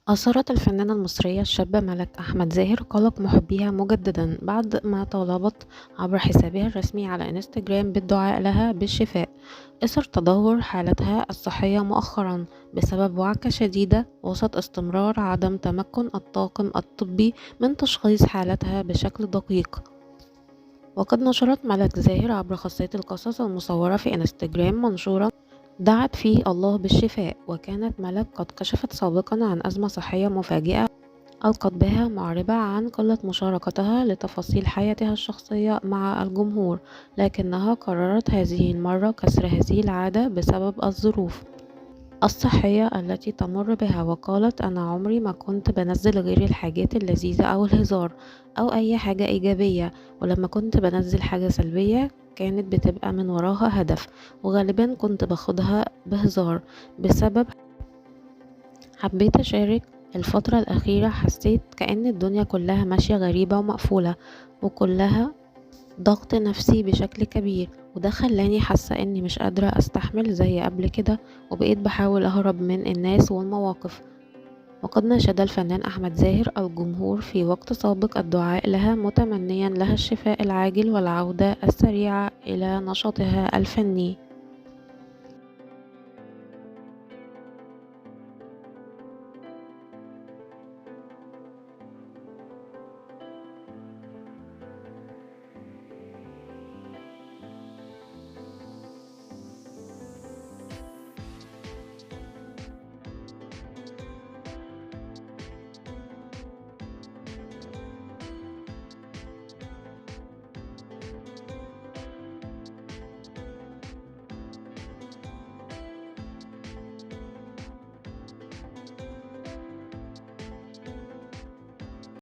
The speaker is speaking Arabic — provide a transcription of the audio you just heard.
أثارت الفنانة المصرية الشابة ملك أحمد زاهر قلق محبيها مجددا بعد ما طالبت عبر حسابها الرسمي على انستجرام بالدعاء لها بالشفاء إثر تدهور حالتها الصحية مؤخرا بسبب وعكة شديدة وسط استمرار عدم تمكن الطاقم الطبي من تشخيص حالتها بشكل دقيق. وقد نشرت ملك زاهر عبر خاصية القصص المصورة في انستجرام منشورا دعت فيه الله بالشفاء. وكانت ملك قد كشفت سابقا عن أزمة صحية مفاجئة ألقت بها معربة عن قلة مشاركتها لتفاصيل حياتها الشخصية مع الجمهور، لكنها قررت هذه المرة كسر هذه العادة بسبب الظروف الصحية التي تمر بها. وقالت: أنا عمري ما كنت بنزل غير الحاجات اللذيذة أو الهزار أو أي حاجة إيجابية، ولما كنت بنزل حاجة سلبية كانت بتبقى من وراها هدف، وغالبا كنت باخدها بهزار. بسبب حبيت أشارك الفترة الأخيرة حسيت كأن الدنيا كلها ماشية غريبة ومقفولة وكلها ضغط نفسي بشكل كبير، وده خلاني حاسة اني مش قادرة استحمل زي قبل كده، وبقيت بحاول اهرب من الناس والمواقف. وقد ناشد الفنان احمد زاهر الجمهور في وقت سابق الدعاء لها متمنيا لها الشفاء العاجل والعودة السريعة الى نشاطها الفني.